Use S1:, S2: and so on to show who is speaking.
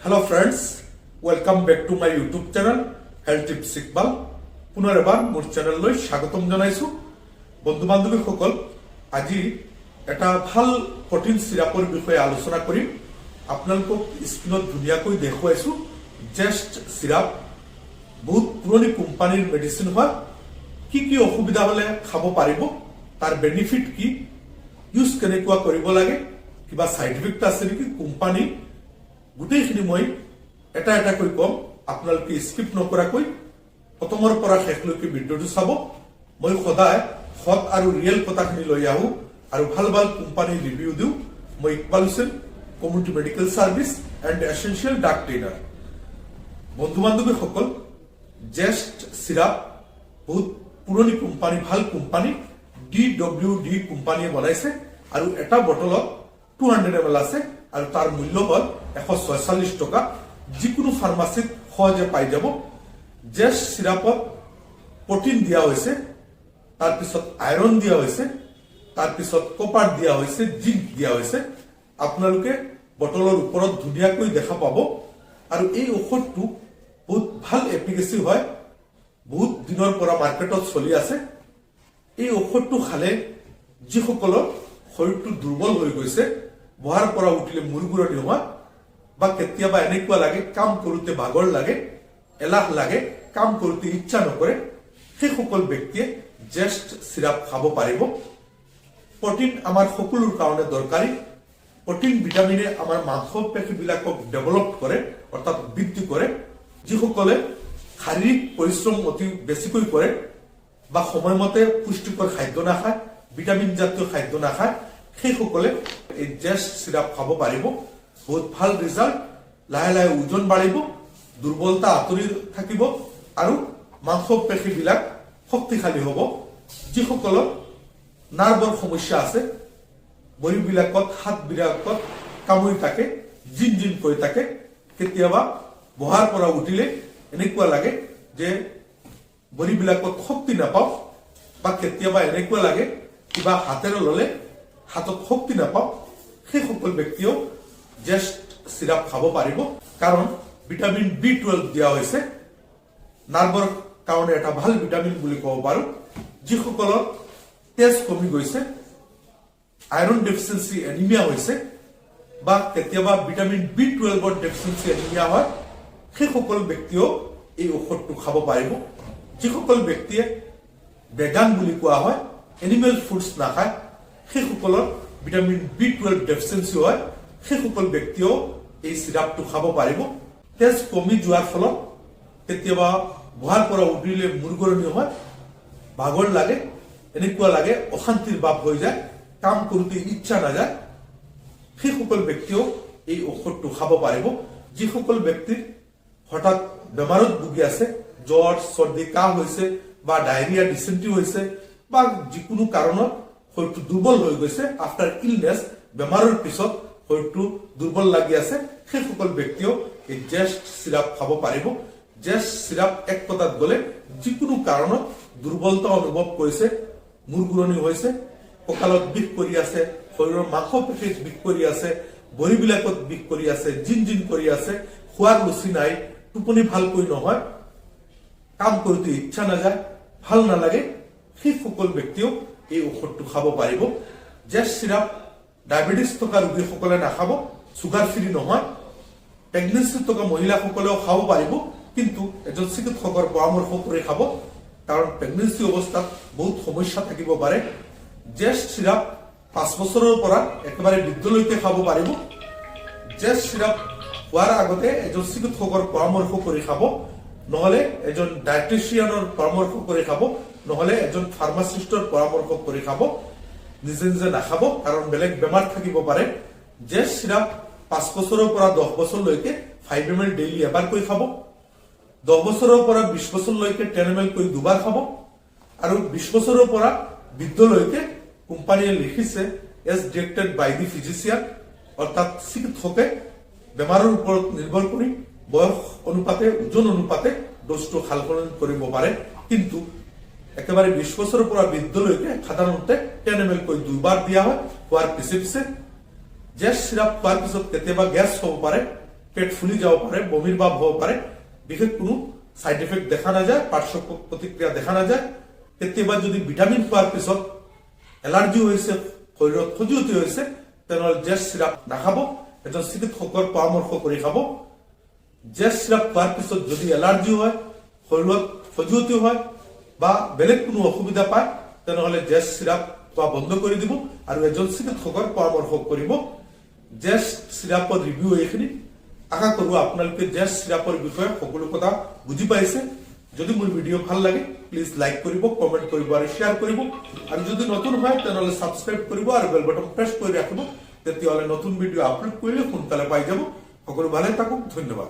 S1: Hello friends, welcome back to my YouTube channel Health Tips Ikbal. পুনৰ এবাৰ মোৰ চেনেললৈ স্বাগতম জনাইছো। বন্ধু বান্ধৱীসকল, আজি এটা ভাল প্ৰটিন সিৰাপৰ বিষয়ে আলোচনা কৰিম। আপোনালোকক স্ক্ৰীনত ধুনীয়াকৈ দেখুৱাইছো। জেষ্ট সিৰাপ বহুত পুৰণি কোম্পানীৰ মেডিচিন হয়। কি কি অসুবিধা হলে খাব পাৰিব, তাৰ বেনিফিট কি, ইউজ কেনেকুৱা কৰিব লাগে, কিবা সাইড ইফেক্ট আছে নেকি, কোম্পানী গোটেইখিনি মই এটা এটাকৈ কম। আপোনালোকে স্কিপ নকৰাকৈ প্ৰথমৰ পৰা শেষলৈকে ভিডিঅটো চাব। মই সদায় সৎ আৰু ৰিয়েল কথাখিনি লৈ আহো আৰু ভাল ভাল কোম্পানীৰ ৰিভিউ দিওঁ। মই Iqbal Hussain, community medical service and essential ডাক ট্ৰেইনাৰ। বন্ধু বান্ধৱীসকল, জেষ্ট সিৰাপ বহুত পুৰণি কোম্পানী, ভাল কোম্পানী DWD কোম্পানীয়ে বনাইছে আৰু এটা বটলত 200 ml আছে আৰু তাৰ মূল্য হ'ল 146 টকা। যিকোনো ফাৰ্মাসীত সহজে পাই যাব। জেষ্ট সিৰাপত প্ৰটিন দিয়া হৈছে, তাৰ পিছত আয়ৰন দিয়া হৈছে, তাৰ পিছত কপাৰ দিয়া হৈছে, জিংক দিয়া হৈছে। আপোনালোকে বটলৰ ওপৰত ধুনীয়াকৈ দেখা পাব। আৰু এই ঔষধটো বহুত ভাল এফিকেসি হয়, বহুত দিনৰ পৰা মাৰ্কেটত চলি আছে। এই ঔষধটো খালে যিসকলৰ শৰীৰটো দুৰ্বল হৈ গৈছে, বহাৰ পৰা উঠিলে মূৰ ঘূৰণি হোৱা, বা কেতিয়াবা এনেকুৱা লাগে কাম কৰোঁতে ভাগৰ লাগে, এলাহ লাগে, কাম কৰোঁতে ইচ্ছা নকৰে, সেই সকল ব্যক্তিয়ে জেষ্ট সিৰাপ খাব পাৰিব। প্ৰটিন আমাৰ সকলোৰ কাৰণে দৰকাৰী। প্ৰটিন ভিটামিনে আমাৰ মাংসপেশীবিলাকক ডেভেলপ কৰে, অৰ্থাৎ বৃদ্ধি কৰে। যিসকলে শাৰীৰিক পৰিশ্ৰম অতি বেছিকৈ কৰে বা সময়মতে পুষ্টিকৰ খাদ্য নাখায়, ভিটামিন জাতীয় খাদ্য নাখায়, সেইসকলে এই জেষ্ট সিৰাপ খাব পাৰিব। বহুত ভাল ৰিজাল্ট। লাহে লাহে ওজন বাঢ়িব, দুৰ্বলতা আঁতৰি থাকিব আৰু মাংসপেশীবিলাক শক্তিশালী হ'ব। যিসকলৰ নাৰ্ভৰ সমস্যা আছে, ভৰিবিলাকত হাতবিলাকত কামুৰি থাকে, জিন জিন কৰি থাকে, কেতিয়াবা বহাৰ পৰা উঠিলে এনেকুৱা লাগে যে ভৰিবিলাকত শক্তি নাপাওঁ, বা কেতিয়াবা এনেকুৱা লাগে কিবা হাতেৰে ললে হাতত শক্তি নাপাওঁ, সেই সকল ব্যক্তিও জেষ্ট সিৰাপ খাব পাৰিব। কাৰণ ভিটামিন B12 দিয়া হৈছে, নাৰ্ভৰ কাৰণে এটা ভাল ভিটামিন বুলি ক'ব পাৰো। যিসকলৰ তেজ কমি গৈছে, আয়ৰন ডেফিচিয়েন্সি এনিমিয়া হৈছে, বা কেতিয়াবা ভিটামিন B12 ডেফিচিয়েন্সি এনিমিয়া হয়, সেই সকল ব্যক্তিও এই ঔষধটো খাব পাৰিব। যিসকল ব্যক্তিয়ে ভেগান বুলি কোৱা হয়, এনিমেল ফুডছ নাখায়, সেইসকলৰ ভিটামিন B12 ডেফিচিয়েন্সি হয়, সেইসকল ব্যক্তিও এই সিৰাপটো খাব পাৰিব। তেজ কমি যোৱাৰ ফলত কেতিয়াবা বহাৰ পৰা উঠিলে মূৰ ঘূৰণি হয়, ভাগৰ লাগে, এনেকুৱা লাগে অশান্তিৰ ভাৱ হৈ যায়, কাম কৰোঁতে ইচ্ছা নাযায়, সেইসকল ব্যক্তিও এই ঔষধটো খাব পাৰিব। যিসকল ব্যক্তিৰ হঠাৎ বেমাৰত ভুগি আছে, জ্বৰ চৰ্দি কাহ হৈছে, বা ডায়েৰিয়া ডিচেণ্ট্ৰি হৈছে, বা যিকোনো কাৰণত শৰীৰটো দুৰ্বল হৈ গৈছে, আফটাৰ ইলনেছ, বেমাৰৰ পিছত শৰীৰটো দুৰ্বল লাগি আছে, সেইসকল ব্যক্তিও এই জেষ্ট সিৰাপ খাব পাৰিব। জেষ্ট সিৰাপ এক কথাত গলে যিকোনো কাৰণত দুৰ্বলতা অনুভৱ কৰিছে, মূৰ ঘূৰণি হৈছে, কঁকালত বিষ কৰি আছে, শৰীৰৰ মাংসপেশীত বিষ কৰি আছে, ভৰিবিলাকত বিষ কৰি আছে, জিন জিন কৰি আছে, খোৱাৰ ৰুচি নাই, টোপনি ভালকৈ নহয়, কাম কৰোঁতে ইচ্ছা নাযায়, ভাল নালাগে, সেই সকল ব্যক্তিও এই ঔষধটো খাব পাৰিব। জেষ্ট সিৰাপ ডায়েবেটিছ থকা ৰোগীসকলে নাখাব, চুগাৰ ফ্ৰী নহয়। প্ৰেগনেন্সি থকা মহিলাসকলেও খাব পাৰিব, কিন্তু এজন চিকিৎসকৰ পৰামৰ্শ কৰি খাব, কাৰণ প্ৰেগনেন্সি অৱস্থাত বহুত সমস্যা থাকিব পাৰে। জেষ্ট সিৰাপ 5 বছৰৰ পৰা একেবাৰে বৃদ্ধলৈকে খাব পাৰিব। জেষ্ট সিৰাপ খোৱাৰ আগতে এজন চিকিৎসকৰ পৰামৰ্শ কৰি খাব, নহলে এজন ডায়েটিচিয়ানৰ পৰামৰ্শ কৰি খাব, নহলে এজন ফাৰ্মাচিষ্টৰ পৰামৰ্শ কৰি খাব। নিজে নিজে নাখাব, কাৰণ বেলেগ বেমাৰ থাকিব পাৰে। জেষ্ট সিৰাপ 5 বছৰৰ পৰা 10 বছৰলৈকে 5 ml ডেইলি এবাৰকৈ খাব, 10 বছৰৰ পৰা 20 বছৰলৈকে 10 ml কৈ দুবাৰ খাব, আৰু 20 বছৰৰ পৰা বৃদ্ধলৈকে কোম্পানীয়ে লিখিছে as directed by the physician, অৰ্থাৎ চিকিৎসকে বেমাৰৰ ওপৰত নিৰ্ভৰ কৰি বয়স অনুপাতে, ওজন অনুপাতে ডোজটো সালসলনি কৰিব পাৰে। কিন্তু একেবাৰে 20 বছৰৰ পৰা বৃদ্ধলৈকে সাধাৰণতে 10 ml কৈ দুবাৰ দিয়া হয় খোৱাৰ পিছে পিছে। জেষ্ট সিৰাপ খোৱাৰ পিছত কেতিয়াবা গেছ হ'ব পাৰে, পেট ফুলি যাব পাৰে, বমিৰ ভাৱ হ'ব পাৰে, বিশেষ কোনো সাইড এফেক্ট দেখা নাযায়, পাৰ্শ্ব প্ৰতিক্ৰিয়া দেখা নাযায়। কেতিয়াবা যদি ভিটামিন খোৱাৰ পিছত এলাৰ্জি হৈছে, শৰীৰত খজুৱতি হৈছে, তেনেহ'লে জেষ্ট চিৰাপ নাখাব, এজন চিকিৎসকৰ পৰামৰ্শ কৰি খাব। জেষ্ট চিৰাপ খোৱাৰ পিছত যদি এলাৰ্জি হয়, শৰীৰত খজুৱতি হয় বা বেলেগ কোনো অসুবিধা পায়, তেনেহ'লে জেষ্ট চিৰাপ খোৱা বন্ধ কৰি দিব আৰু এজন চিকিৎসকৰ পৰামৰ্শ কৰিব। জেষ্ট চিৰাপৰ ৰিভিউ এইখিনি। আশা কৰোঁ আপোনালোকে জেষ্ট চিৰাপৰ বিষয়ে সকলো কথা বুজি পাইছে। যদি মোৰ ভিডিঅ' ভাল লাগে প্লিজ লাইক কৰিব, কমেণ্ট কৰিব আৰু শ্বেয়াৰ কৰিব। আৰু যদি নতুন হয় তেনেহ'লে ছাবস্ক্ৰাইব কৰিব আৰু বেল বাটন প্ৰেছ কৰি ৰাখিব, তেতিয়াহ'লে নতুন ভিডিঅ' আপলোড কৰিলে সোনকালে পাই যাব। সকলো ভালে থাকক, ধন্যবাদ।